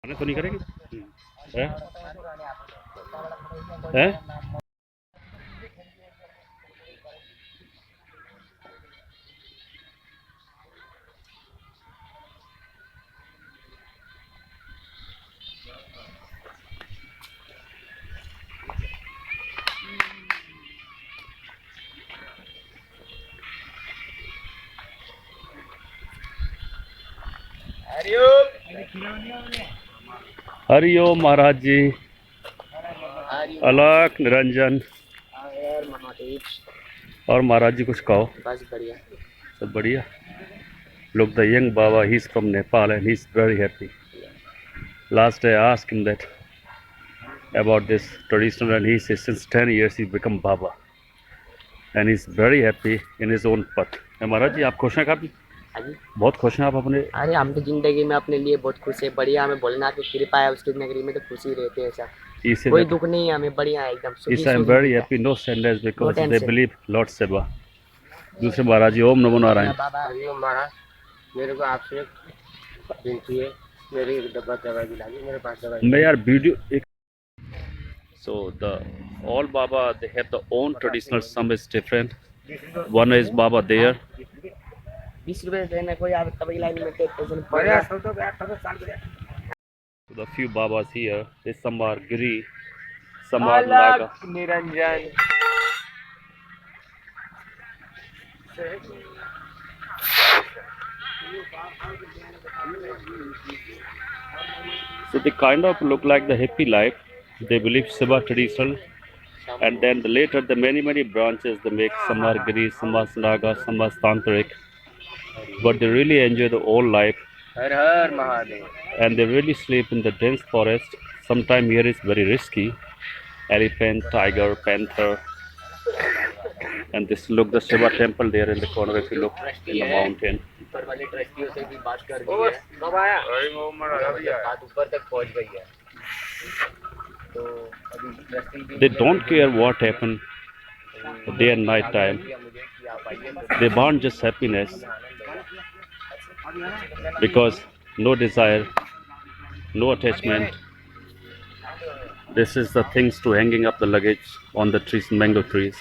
खाना तो नहीं करेंगे? है? है? हरिओम महाराज जी। अलख निरंजन। और महाराज जी कुछ कहो। बस बढ़िया। सब बढ़िया। Look, the young Baba, he's from Nepal and he's very happy. Last day I asked him that about this traditional and he says since 10 years he become Baba and he's very happy in his own path. महाराज जी आप खुश हैं काफी? बहुत खुश हैं आप अपने? अरे हम तो जिंदगी में अपने लिए बहुत खुश है, बढ़िया। हमें भोलेनाथ की कृपा है, उसकी नगरी में तो खुशी रहते हैं सब। कोई दुख नहीं है हमें, बढ़िया है एकदम। I am very happy, no sadness because they believe Lord Shiva. दूसरे महाराज जी ओम नमो नारायण। महाराज मेरे को आपसे विनती है, मेरी एक डब्बा दवाई दिलाइए, मेरे पास दवाई। मैं यार वीडियो एक So the all Baba they have the own traditional. Some is different. One is Baba there. 20 रुपए देने कोई आप तभी लाइन में The few Babas here. There's some are Giri, some are Naga. Niranjan. So they kind of look like the hippie life. They believe Shiva traditional, and then later the many branches they make. Some are Giri, some are Naga, some are Tantric. But they really enjoy the old life. Her her Mahadev. And they really sleep in the dense forest. Sometimes here is very risky. Elephant, tiger, panther. And this look the Shiva temple there in the corner if you look in the mountain. ऊपर वाले ट्रस्टियों से भी बात कर दी है। कब आया? बात ऊपर तक पहुंच गई है। तो अभी ट्रस्टी भी They don't care what happened day and night time. They want just happiness because no desire, no attachment. This is the things to hanging up the luggage on the trees, mango trees.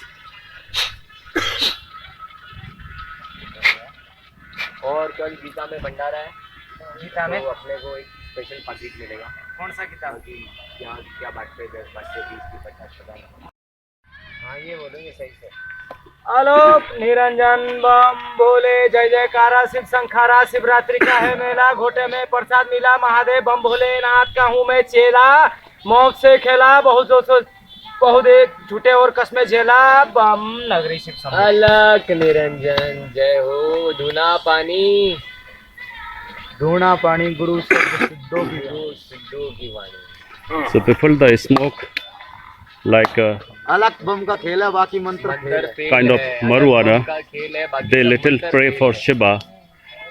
और कल गीता में भंडारा है। गीता में तो अपने को एक special packet मिलेगा। कौन सा किताब की? क्या क्या बांटते 10 बांटते 20 की 50 पता। हाँ ये बोलेंगे सही से। आलोक निरंजन बम भोले जय जयकारा शिव शंखारा। शिवरात्रि का है मेला, घोटे में प्रसाद मिला। महादेव बम भोलेनाथ का हूँ मैं चेला। मौत से खेला बहुत जोश बहुत एक झूठे और कसमे झेला। बम नगरी शिव अलग निरंजन जय हो। धूना पानी गुरु सिद्धों की वाणी। So people the smoke like अलग बम का खेल है, बाकी मंत्र kind of marijuana. They little pray for Shiva,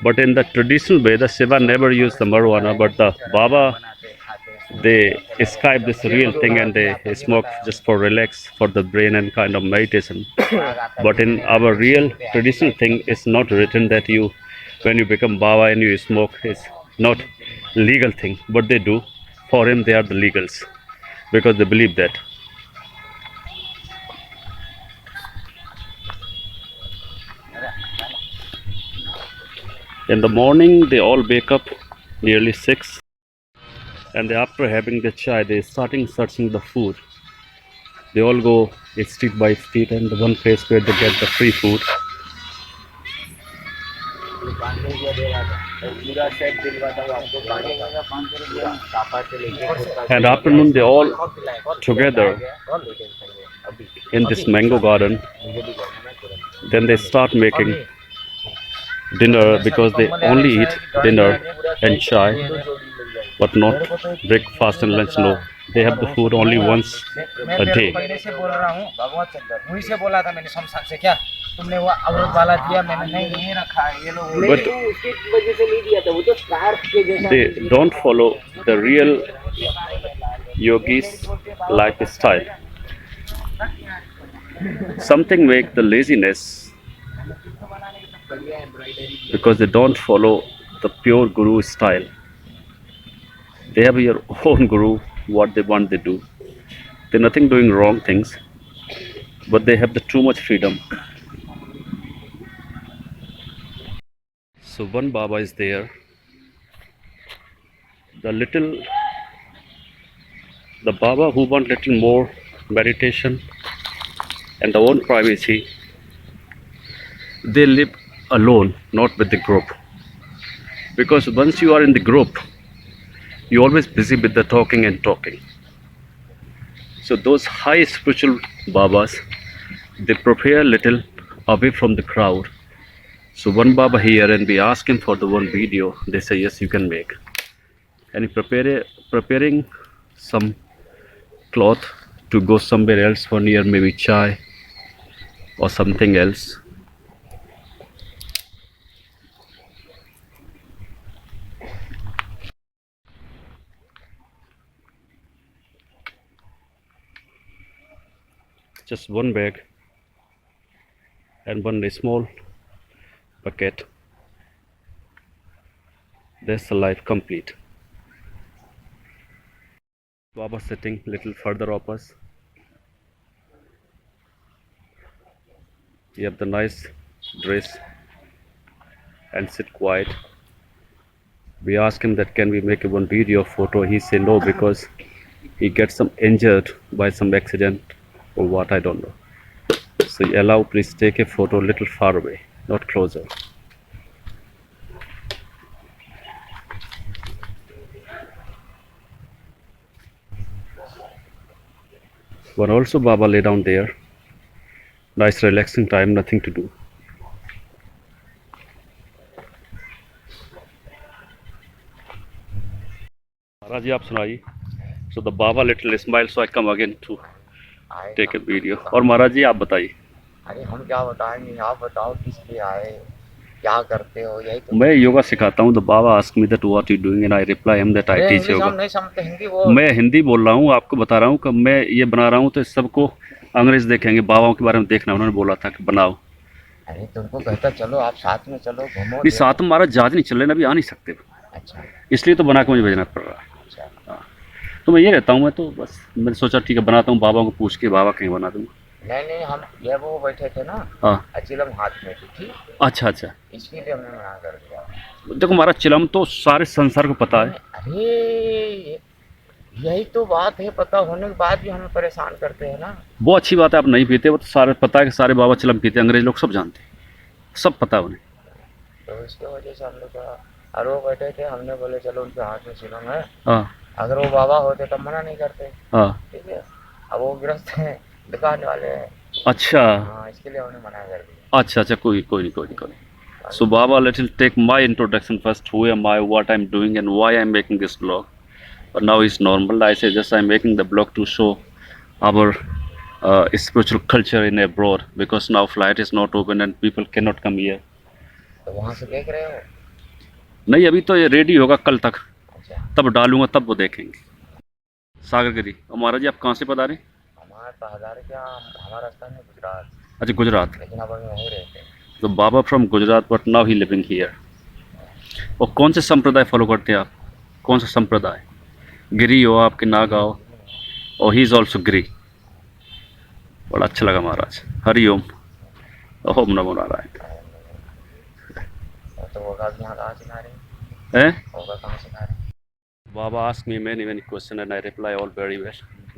but in the traditional way, the Shiva never used the marijuana, but the Baba they ascribe this real thing and they smoke just for relax for the brain and kind of meditation. But in our real traditional thing, it's not written that you when you become Baba and you smoke is not legal thing, but they do. For him, they are the legals because they believe that. In the morning, they all wake up nearly 6, and after having the chai, they starting searching the food. They all go street by street, and the one place where they get the free food. And afternoon, they all together in this mango garden. Then they start making dinner because they only eat dinner and chai, but not breakfast and lunch. No, they have the food only once a day. But they don't follow the real yogis lifestyle. Something make the laziness because they don't follow the pure guru style. They have your own guru, what they want they do. They're nothing doing wrong things, but they have the too much freedom. So one Baba is there. The Baba who want little more meditation and their own privacy, they live alone, not with the group. Because once you are in the group, you're always busy with the talking and talking. So those high spiritual Babas, they prepare little away from the crowd. So one Baba here, and we ask him for the one video. They say yes, you can make. And he preparing some cloth to go somewhere else for near maybe chai or something else. Just one bag and one small bucket. That's the life complete. Baba sitting little further off us. You have the nice dress and sit quiet. We ask him that can we make one video photo. He say no because he gets some injured by some accident or what, I don't know. So allow, please take a photo little far away, not closer. One also Baba lay down there. Nice relaxing time, nothing to do. Maharaj ji, आप सुनाइए. So the Baba little smile, so I come again to take a video. और महाराज जी आप बताइए. अरे हम क्या बताएंगे, आप बताओ किस लिए आए, क्या करते हो, यही तो. मैं योगा सिखाता हूँ. The Baba asked me that what you doing and I reply him that I teach yoga. हम नहीं समझते हिंदी. वो मैं हिंदी बोल रहा हूँ, आपको बता रहा हूँ कि मैं ये बना रहा हूँ तो सबको अंग्रेज देखेंगे. बाबाओं के बारे में देखना, उन्होंने बोला था कि बनाओ. अरे तुमको कहता चलो, आप साथ में चलो, घूमो. नहीं, साथ में हमारा जहाज नहीं चल रहे ना, अभी आ नहीं सकते. अच्छा, इसलिए तो बना के मुझे भेजना पड़ रहा है. अच्छा. तो मैं ये रहता हूँ. मैं तो बस मैंने सोचा ठीक है बनाता हूँ, बाबा को पूछ के बाबा कहीं बना दूंगा. नहीं, हम ये वो बैठे थे ना. हाँ, चिलम हाथ में थी. अच्छा अच्छा. इसलिए हमने मना कर दिया. देखो हमारा चिलम तो सारे संसार को पता है. अरे यही तो बात है, पता होने के बाद भी हमें परेशान करते हैं ना. वो अच्छी बात है, आप नहीं पीते. वो तो सारे पता है कि सारे बाबा चिलम पीते. अंग्रेज लोग सब जानते हैं, सब पता है उन्हें. तो इसकी वजह से हम लोग का, और वो बैठे थे, हमने बोले चलो उनके हाथ में चिलम है. हाँ, अगर वो बाबा होते तब मना नहीं करते. हाँ. ठीक है. अब वो गृहस्थ हैं, दुकान वाले हैं. अच्छा, हाँ, इसके लिए उन्हें मना कर दिया. अच्छा अच्छा. कोई नहीं. So Baba, let him take my introduction first. Who am I, what I'm doing, and why I'm making this vlog. But now it's normal. I say just I'm making the vlog to show our spiritual culture in abroad, because now flight is not open and people cannot come here. तो वहाँ से देख रहे हो? नहीं, अभी तो ये रेडी होगा कल तक, अच्छा. तब डालूंगा, तब वो देखेंगे. सागर गिरी. और महाराज जी आप कहाँ से पधारे? हमारे पधारे क्या, हमारा स्थान है गुजरात. अच्छा, गुजरात. लेकिन अब हम वहीं रहते हैं. तो बाबा from Gujarat, but now he living here. और कौन से संप्रदाय फॉलो करते हैं आप? कौन सा संप्रदाय? गिरी हो आपके, नागा हो? और ही इज ऑल्सो गिरी. बड़ा अच्छा लगा महाराज. हरि ओम. ओम नमो नारायण. तो होगा भी यहाँ कहाँ सिखा रहे हैं? होगा कहाँ सिखा रहे हैं? Baba asked me many questions and I reply all very well.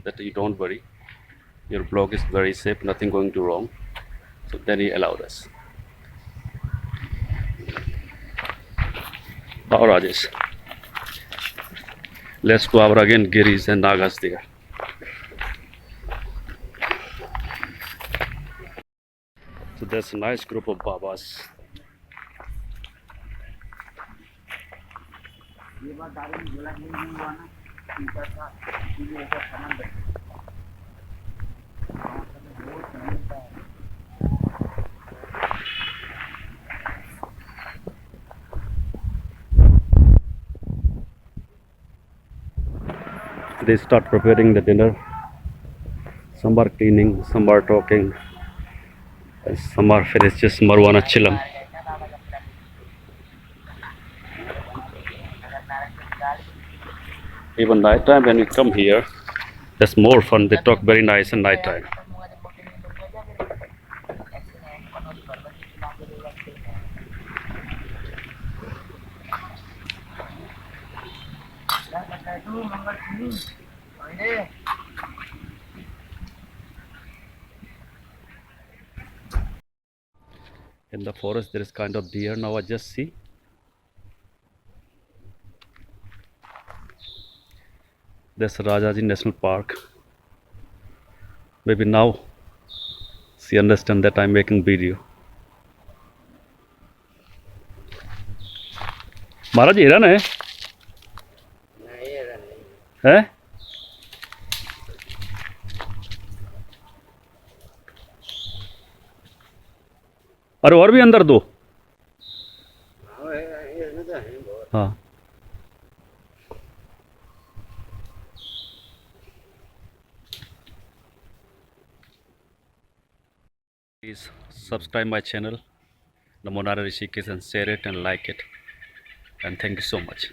That you don't worry, your blog is very safe, nothing going to wrong. So then he allowed us. How Rajesh? Let's go over again. Giris and Nagas there. So there's a nice group of Babas. ये बात दारू में बोला नहीं हुआ ना, teacher था, इसलिए ऐसा सामान बैठे. They start preparing the dinner. Some are cleaning, some are talking, and some are finished just Marwana Chilam. Even night time when we come here, that's more fun. They talk very nice in night time. In the forest, there is kind of deer now. I just see. That's Rajaji National Park. Maybe now she understand that I'm making video. महाराज हिरन है नहीं ये नहीं है अरे और भी अंदर दो हाँ ये ना तो है बहुत हाँ please subscribe my channel Namo Nara Rishikesh and share it and like it and thank you so much.